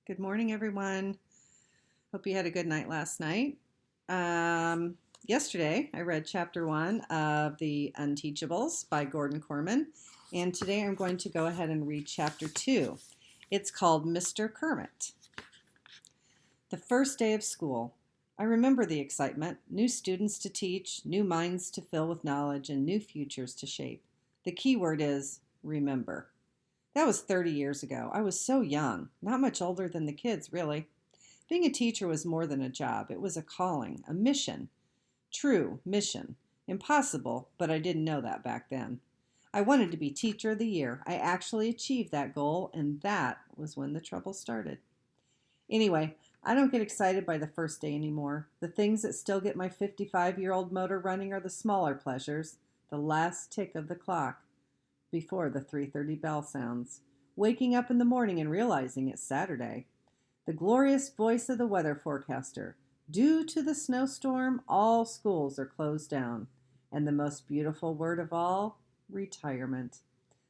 Good morning, everyone. Hope you had a good night last night. Yesterday, I read chapter 1 of the Unteachables by Gordon Korman, and today I'm going to go ahead and read chapter 2. It's called Mr. Kermit. The first day of school. I remember the excitement, new students to teach, new minds to fill with knowledge, and new futures to shape. The key word is remember. That was 30 years ago. I was so young, not much older than the kids, really. Being a teacher was more than a job. It was a calling, a mission. True, mission. Impossible, but I didn't know that back then. I wanted to be Teacher of the Year. I actually achieved that goal, and that was when the trouble started. Anyway, I don't get excited by the first day anymore. The things that still get my 55-year-old motor running are the smaller pleasures, the last tick of the clock before the 3:30 bell sounds. Waking up in the morning and realizing it's Saturday. The glorious voice of the weather forecaster. Due to the snowstorm, all schools are closed down. And the most beautiful word of all, retirement.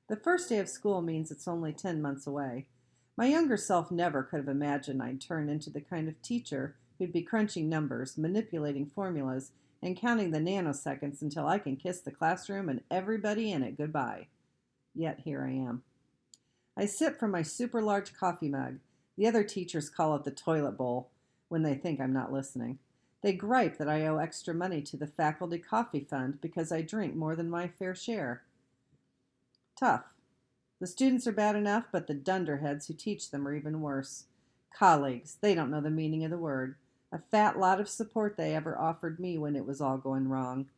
The first day of school means it's only 10 months away. My younger self never could have imagined I'd turn into the kind of teacher who'd be crunching numbers, manipulating formulas, and counting the nanoseconds until I can kiss the classroom and everybody in it goodbye. Yet here I am. I sip from my super large coffee mug. The other teachers call it the toilet bowl when they think I'm not listening. They gripe that I owe extra money to the faculty coffee fund because I drink more than my fair share. Tough. The students are bad enough, but the dunderheads who teach them are even worse. Colleagues, they don't know the meaning of the word. A fat lot of support they ever offered me when it was all going wrong.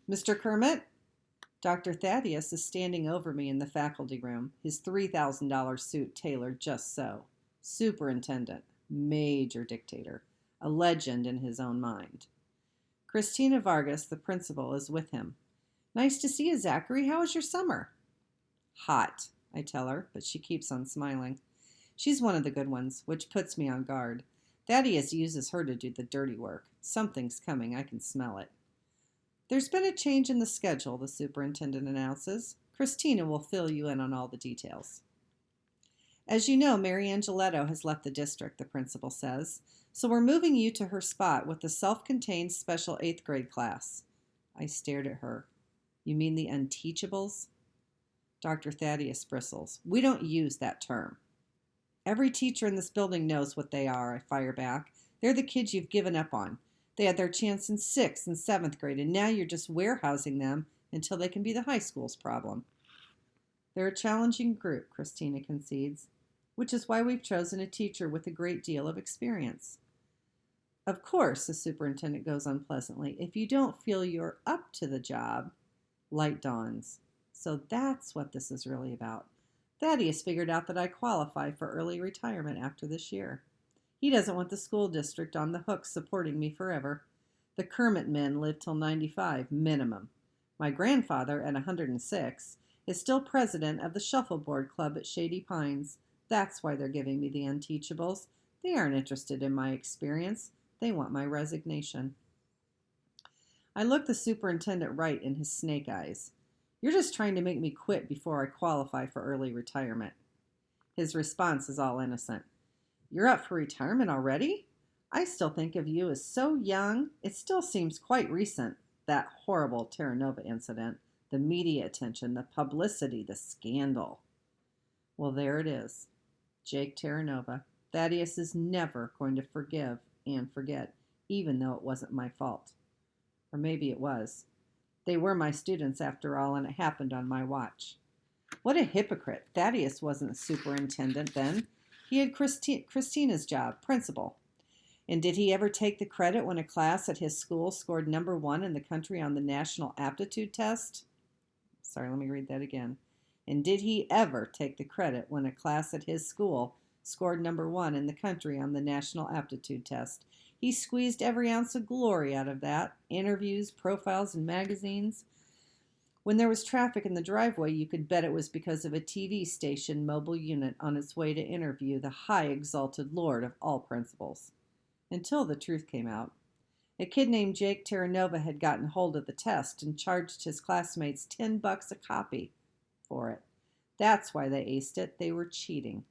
Mr. Kermit? Dr. Thaddeus is standing over me in the faculty room, his $3,000 suit tailored just so. Superintendent, major dictator, a legend in his own mind. Christina Vargas, the principal, is with him. Nice to see you, Zachary. How was your summer? Hot, I tell her, but she keeps on smiling. She's one of the good ones, which puts me on guard. Thaddeus uses her to do the dirty work. Something's coming. I can smell it. There's been a change in the schedule, the superintendent announces. Christina will fill you in on all the details. As you know, Mary Angeletto has left the district, the principal says, so we're moving you to her spot with the self-contained special 8th grade class. I stared at her. You mean the Unteachables? Dr. Thaddeus bristles. We don't use that term. Every teacher in this building knows what they are, I fire back. They're the kids you've given up on. They had their chance in 6th and 7th grade, and now you're just warehousing them until they can be the high school's problem. They're a challenging group, Christina concedes, which is why we've chosen a teacher with a great deal of experience. Of course, the superintendent goes on pleasantly, if you don't feel you're up to the job, light dawns. So that's what this is really about. Thaddeus figured out that I qualify for early retirement after this year. He doesn't want the school district on the hook supporting me forever. The Kermit men live till 95, minimum. My grandfather, at 106, is still president of the Shuffleboard Club at Shady Pines. That's why they're giving me the Unteachables. They aren't interested in my experience. They want my resignation. I look the superintendent right in his snake eyes. You're just trying to make me quit before I qualify for early retirement. His response is all innocent. You're up for retirement already? I still think of you as so young. It still seems quite recent, that horrible Terra Nova incident, the media attention, the publicity, the scandal. Well, there it is. Jake Terra Nova. Thaddeus is never going to forgive and forget, even though it wasn't my fault. Or maybe it was. They were my students after all, and it happened on my watch. What a hypocrite. Thaddeus wasn't a superintendent then. He had Christina's job, principal. And did he ever take the credit when a class at his school scored number 1 in the country on the national aptitude test? Sorry, let me read that again. And did he ever take the credit when a class at his school scored number 1 in the country on the national aptitude test? He squeezed every ounce of glory out of that. Interviews, profiles in magazines. When there was traffic in the driveway, you could bet it was because of a TV station mobile unit on its way to interview the high exalted lord of all principals. Until the truth came out. A kid named Jake Terra Nova had gotten hold of the test and charged his classmates $10 a copy for it. That's why they aced it. They were cheating.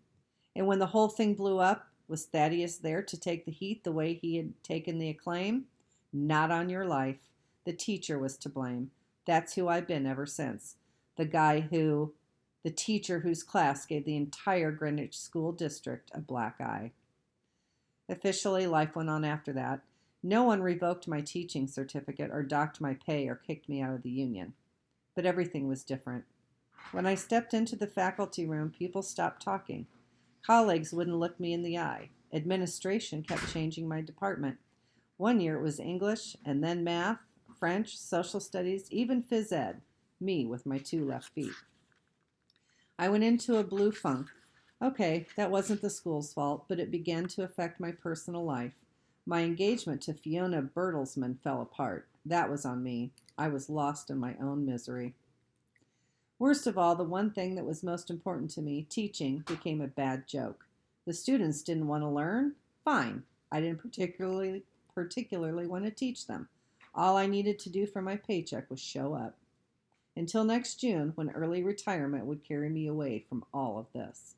And when the whole thing blew up, was Thaddeus there to take the heat the way he had taken the acclaim? Not on your life. The teacher was to blame. That's who I've been ever since. The teacher whose class gave the entire Greenwich School District a black eye. Officially, life went on after that. No one revoked my teaching certificate or docked my pay or kicked me out of the union. But everything was different. When I stepped into the faculty room, people stopped talking. Colleagues wouldn't look me in the eye. Administration kept changing my department. One year it was English, and then math, French, social studies, even phys ed. Me with my 2 left feet. I went into a blue funk. Okay, that wasn't the school's fault, but it began to affect my personal life. My engagement to Fiona Bertelsmann fell apart. That was on me. I was lost in my own misery. Worst of all, the one thing that was most important to me, teaching, became a bad joke. The students didn't want to learn? Fine. I didn't particularly want to teach them. All I needed to do for my paycheck was show up. Until next June, when early retirement would carry me away from all of this.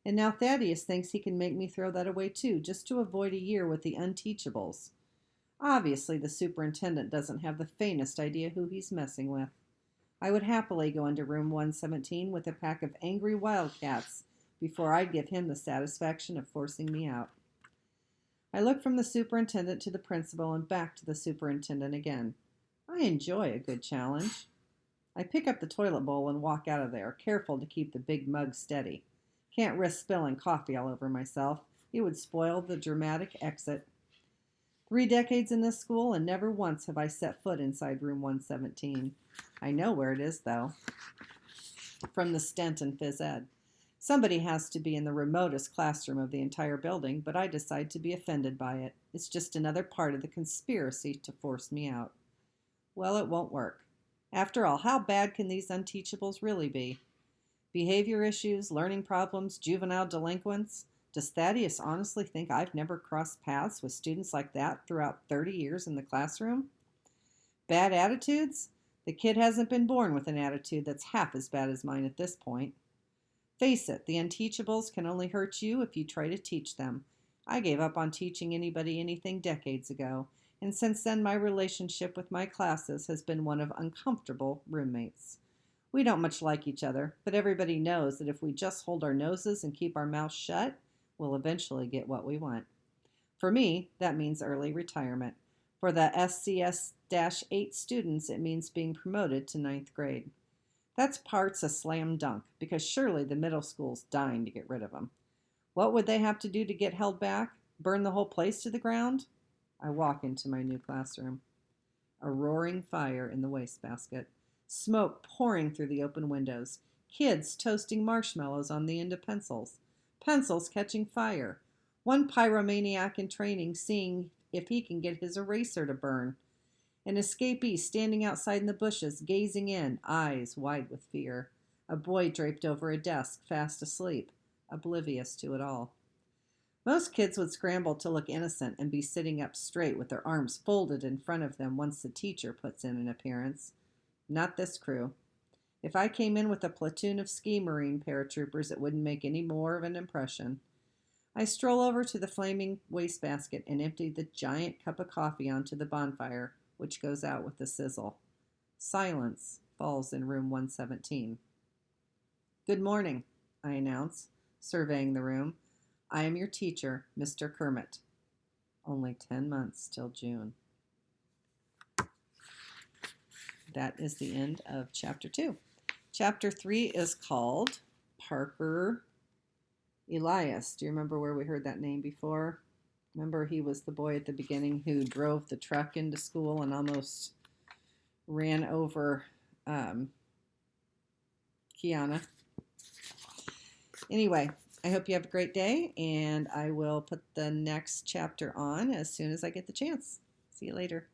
And now Thaddeus thinks he can make me throw that away too, just to avoid a year with the Unteachables. Obviously, the superintendent doesn't have the faintest idea who he's messing with. I would happily go into room 117 with a pack of angry wildcats before I'd give him the satisfaction of forcing me out. I look from the superintendent to the principal and back to the superintendent again. I enjoy a good challenge. I pick up the toilet bowl and walk out of there, careful to keep the big mug steady. Can't risk spilling coffee all over myself. It would spoil the dramatic exit. 3 decades in this school, and never once have I set foot inside room 117. I know where it is, though. From the stent in phys ed. Somebody has to be in the remotest classroom of the entire building, but I decide to be offended by it. It's just another part of the conspiracy to force me out. Well, it won't work. After all, how bad can these Unteachables really be? Behavior issues, learning problems, juvenile delinquents? Does Thaddeus honestly think I've never crossed paths with students like that throughout 30 years in the classroom? Bad attitudes? The kid hasn't been born with an attitude that's half as bad as mine at this point. Face it, the Unteachables can only hurt you if you try to teach them. I gave up on teaching anybody anything decades ago, and since then my relationship with my classes has been one of uncomfortable roommates. We don't much like each other, but everybody knows that if we just hold our noses and keep our mouths shut, we'll eventually get what we want. For me, that means early retirement. For the SCS-8 students, it means being promoted to 9th grade. That's part's a slam dunk, because surely the middle school's dying to get rid of them. What would they have to do to get held back? Burn the whole place to the ground? I walk into my new classroom. A roaring fire in the wastebasket. Smoke pouring through the open windows. Kids toasting marshmallows on the end of pencils. Pencils catching fire. One pyromaniac in training seeing if he can get his eraser to burn. An escapee standing outside in the bushes, gazing in, eyes wide with fear. A boy draped over a desk, fast asleep, oblivious to it all. Most kids would scramble to look innocent and be sitting up straight with their arms folded in front of them once the teacher puts in an appearance. Not this crew. If I came in with a platoon of ski marine paratroopers, it wouldn't make any more of an impression. I stroll over to the flaming wastebasket and empty the giant cup of coffee onto the bonfire, which goes out with a sizzle. Silence falls in room 117. Good morning, I announce, surveying the room. I am your teacher, Mr. Kermit. Only 10 months till June. That is the end of Chapter 2. Chapter 3 is called Parker Elias. Do you remember where we heard that name before? Remember, he was the boy at the beginning who drove the truck into school and almost ran over Kiana. Anyway, I hope you have a great day, and I will put the next chapter on as soon as I get the chance. See you later.